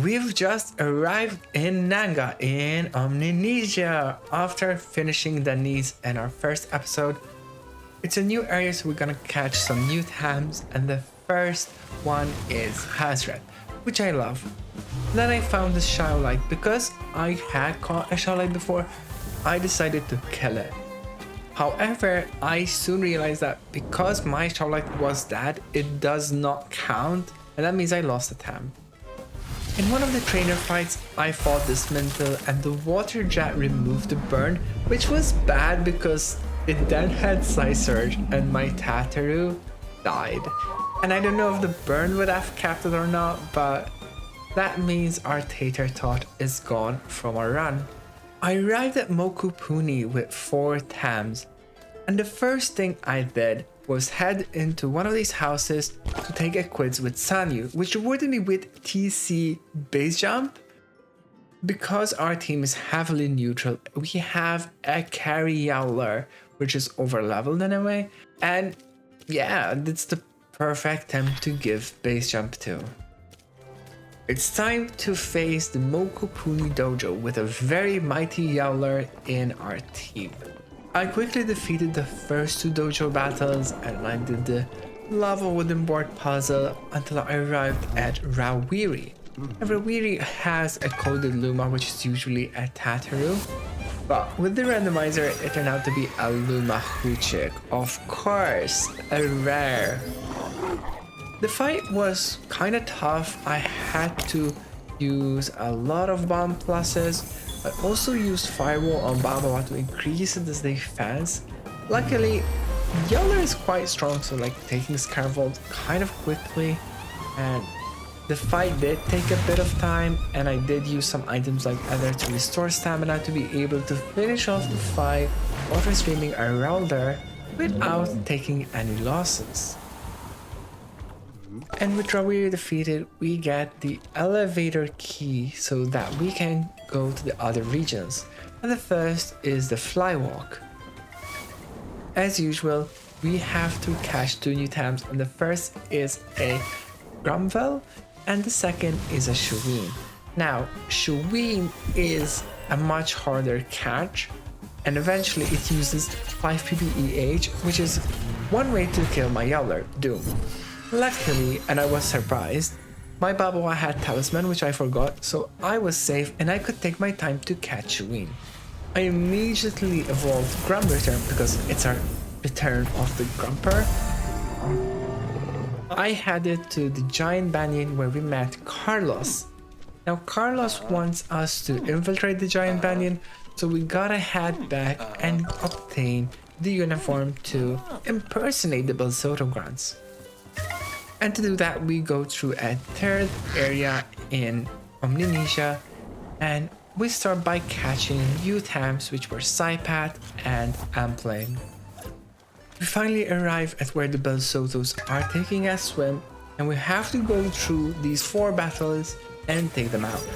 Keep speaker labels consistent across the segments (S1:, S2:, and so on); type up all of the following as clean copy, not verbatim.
S1: We've just arrived in Nanga in Omninesia after finishing the needs in our first episode. It's a new area, so we're gonna catch some new Tams, and the first one is Hazret, which I love. Then I found this Shadowlight. Because I had caught a Shadowlight before, I decided to kill it. However, I soon realized that because my Shadowlight was dead, it does not count, and that means I lost a Tam. In one of the trainer fights, I fought this Mental and the water jet removed the burn, which was bad because it then had Size Surge and my Tataru died. And I don't know if the burn would have kept it or not, but that means our Tater Tot is gone from our run. I arrived at Mokupuni with 4 Tams, and the first thing I did was head into one of these houses to take a quiz with Sanyu, which rewarded me with TC base jump. Because our team is heavily neutral, we have a carry Yowler, which is over leveled in a way, and yeah, it's the perfect time to give base jump to. It's time to face the Mokupuni dojo with a very mighty Yowler in our team. I quickly defeated the first 2 dojo battles and I did the lava wooden board puzzle until I arrived at Rawiri. Rawiri has a coded Luma, which is usually a Tataru, but with the randomizer it turned out to be a Luma Huchik, of course, a rare. The fight was kinda tough. I had to use a lot of bomb pluses. I also used Firewall on Baba to increase his defense. Luckily, Yeller is quite strong, so like taking Scarvolt kind of quickly, and the fight did take a bit of time, and I did use some items like Ether to restore stamina to be able to finish off the fight after streaming around there without taking any losses. And with Rawiri defeated, we get the elevator key so that we can go to the other regions. And the first is the Flywalk. As usual, we have to catch 2 new Tams, and the first is a Grumvel and the second is a Shuin. Now, Shuin is a much harder catch, and eventually it uses 5 PPEH, which is one way to kill my Yowler, Doom. Luckily, and I was surprised, my Babawa had Talisman, which I forgot, so I was safe and I could take my time to catch Shuin. I immediately evolved Grum Return because it's our return of the Grumper. I headed to the Giant Banyan where we met Carlos. Now Carlos wants us to infiltrate the Giant Banyan, so we gotta head back and obtain the uniform to impersonate the Belsoto grunts. And to do that, we go through a 3rd area in Omninesia, and we start by catching new Tams, which were Saipat and Ampling. We finally arrive at where the Belsotos are taking a swim, and we have to go through these 4 battles and take them out.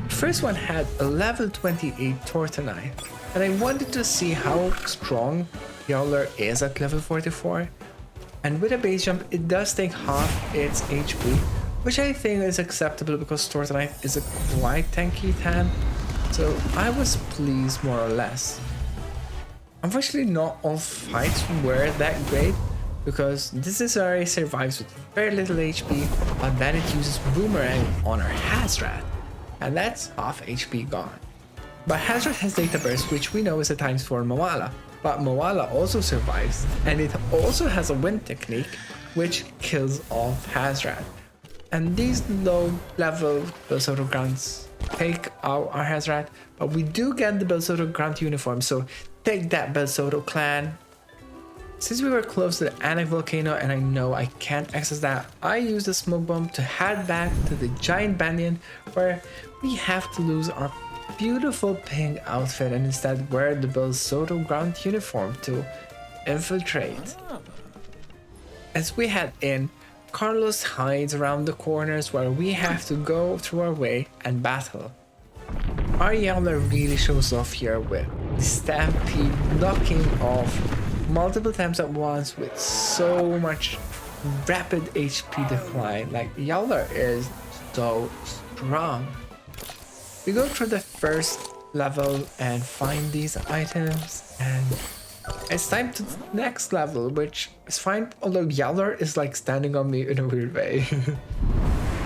S1: The first one had a level 28 Tortonite, and I wanted to see how strong Yowler is at level 44. And with a base jump, it does take half its HP, which I think is acceptable because Tortonite is a quite tanky Tam, so I was pleased more or less. Unfortunately, not all fights were that great because this area survives with very little HP, but then it uses Boomerang on our Hazrat, and that's half HP gone. But Hazrat has Data Burst, which we know is a times 4 Moala. But Moala also survives, and it also has a wind technique which kills off Hazrat. And these low level Belsoto grunts take out our Hazrat, but we do get the Belsoto grunt uniform, so take that Belsoto clan. Since we were close to the Anak Volcano and I know I can't access that, I used the smoke bomb to head back to the Giant Banyan where we have to lose our beautiful pink outfit and instead wear the Belsoto ground uniform to infiltrate. As we head in, Carlos hides around the corners where we have to go through our way and battle. Our Yowler really shows off here with the Stampede knocking off multiple times at once with so much rapid HP decline. Like, Yowler is so strong. We go through the first level and find these items, and it's time to the next level, which is fine, although Yowler is like standing on me in a weird way.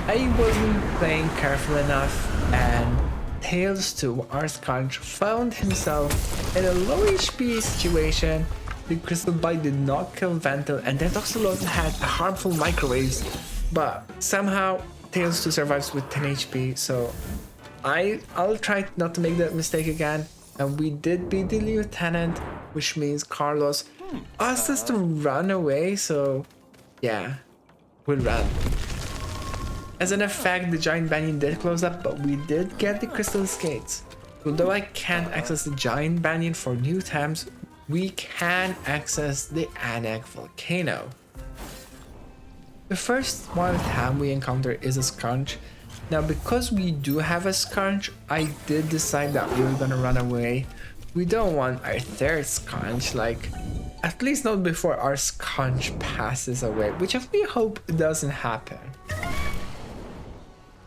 S1: I wasn't playing careful enough, and Tails 2, our Sconch, found himself in a low HP situation. The Crystal Bite did not kill Ventil, and then Toxolotl had harmful microwaves, but somehow Tails 2 survives with 10 HP, so I'll try not to make that mistake again. And we did beat the Lieutenant, which means Carlos asked us to run away, so yeah, we'll run. As an effect, the Giant Banyan did close up, but we did get the Crystal Skates. Although I can't access the Giant Banyan for new tabs, we can access the Anak Volcano. The first wild tab we encounter is a Sconch. Now, because we do have a Sconch, I did decide that we were gonna run away. We don't want our third Sconch, like, at least not before our Sconch passes away, which I really hope doesn't happen.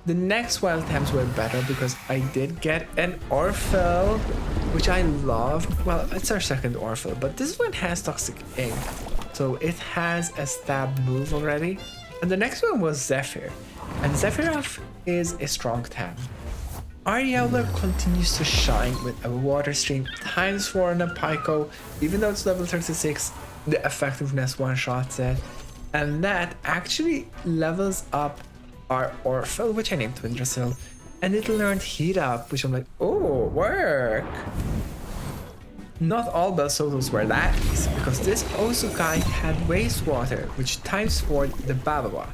S1: The next wild tabs were better because I did get an Orphle, which I loved. Well, it's our second Orphle, but this one has Toxic Ink, so it has a stab move already. And the next one was Zephyr, and Zephyroth is a strong tab. Our Yowler continues to shine with a Water Stream ×4 on a Pyco. Even though it's level 36, the effectiveness one-shots it. And that actually levels up our Orphle, which I named Twindrasil, and it learned Heat Up, which I'm like, oh, work! Not all Belsotos were that easy, because this Osukai had Wastewater, which ×4 the Babawa.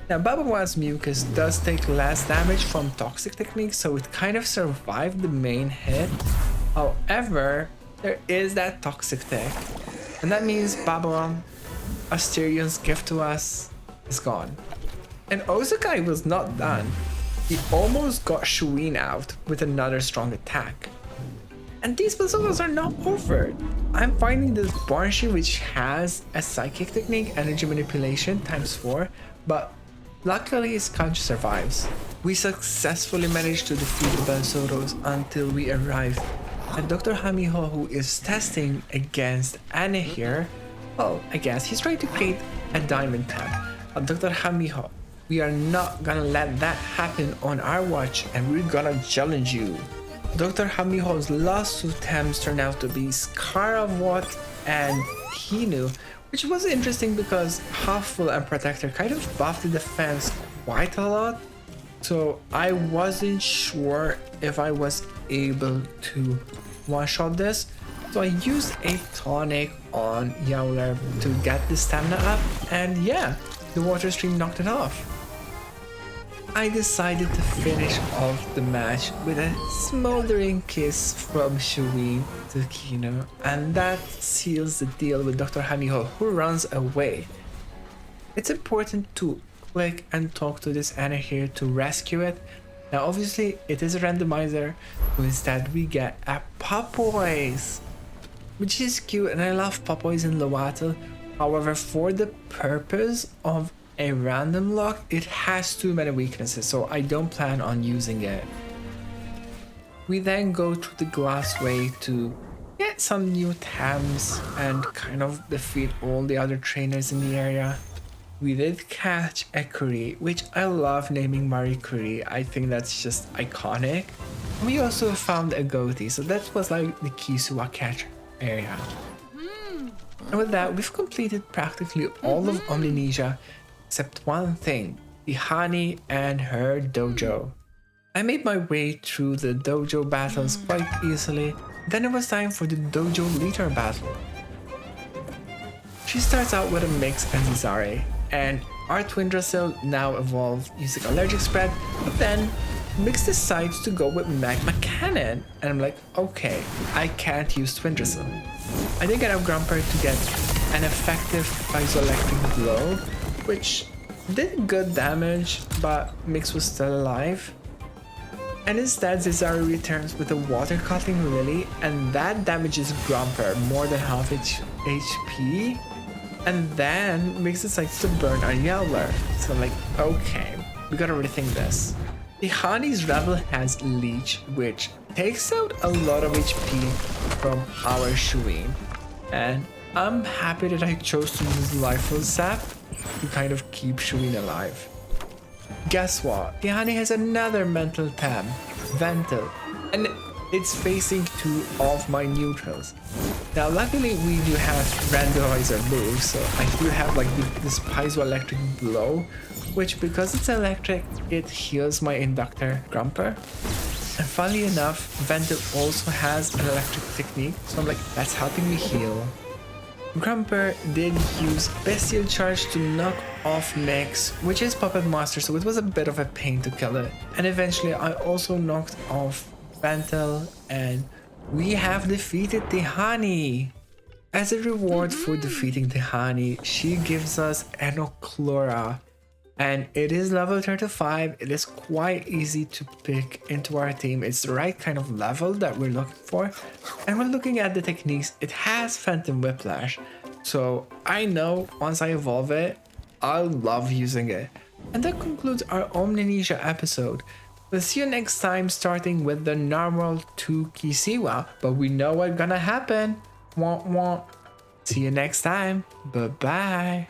S1: Now, Babawa's Mucus does take less damage from Toxic techniques, so it kind of survived the main hit. However, there is that Toxic tech, and that means Babawa, Asterian's gift to us, is gone. And Osukai was not done. He almost got Shuin out with another strong attack. And these Belsotos are not over. I'm finding this Banshee, which has a Psychic technique, Energy Manipulation ×4, but luckily his Sconch survives. We successfully managed to defeat the Belsotos until we arrived at Dr. Hamijo, who is testing against Anahir. Well, I guess he's trying to create a diamond tab. Dr. Hamijo, we are not gonna let that happen on our watch, and we're gonna challenge you. Dr. Hamijo's last two tabs turned out to be Scaravot and Hinu, which was interesting because Half-Full and Protector kind of buffed the defense quite a lot, so I wasn't sure if I was able to one-shot this, so I used a tonic on Yowler to get the stamina up, and yeah, the Water Stream knocked it off. I decided to finish off the match with a smoldering kiss from Shuin to Kino, and that seals the deal with Dr. Hamijo, who runs away. It's important to click and talk to this Anahir to rescue it. Now obviously it is a randomizer, so instead we get a Papoise, which is cute, and I love Papoise in Loatl. However, for the purpose of a Randomlocke, it has too many weaknesses, so I don't plan on using it. We then go to the Glassway to get some new tabs and kind of defeat all the other trainers in the area. We did catch a Curie, which I love naming Marie Curie. I think that's just iconic. We also found a Goatee, so that was like the Kisua catch area. And with that, we've completed practically all of Omninesia, except one thing, Tihani and her dojo. I made my way through the dojo battles quite easily, then it was time for the Dojo Leader battle. She starts out with a mix and Zare, and our Twindrasil now evolved using Allergic Spread, but then Mix decides to go with Magma Cannon, and I'm like, okay, I can't use Twindrasil. I did get a Grumper to get an effective Isolectric Blow, which did good damage, but Mix was still alive. And instead, Zizari returns with a Water Cutting Lily, and that damages Grumper more than half its HP. And then Mix decides to burn our Yowler. So I'm like, okay, we gotta rethink this. Tihani's Rebel has Leech, which takes out a lot of HP from our Shuin. And I'm happy that I chose to use Lifeful Sap to kind of keep Shuin alive. Guess what? Tihani has another mental PAM, Ventil, and it's facing two of my neutrals. Now luckily we do have randomizer moves, so I do have like this piezoelectric blow, which because it's electric, it heals my inductor Grumper. And funnily enough, Ventil also has an electric technique, so I'm like, that's helping me heal. Grumper did use Bestial Charge to knock off Nyx, which is Puppet Master, so it was a bit of a pain to kill it. And eventually I also knocked off Ventil, and we have defeated Tihani. As a reward for defeating Tihani, she gives us Enochlora, and it is level 35. It is quite easy to pick into our team. It's the right kind of level that we're looking for. And when looking at the techniques, it has Phantom Whiplash, so I know once I evolve it, I'll love using it. And that concludes our Omninesia episode. We'll see you next time, starting with the normal 2 Kisiwa, but we know what's gonna happen. Womp womp. See you next time. Bye bye.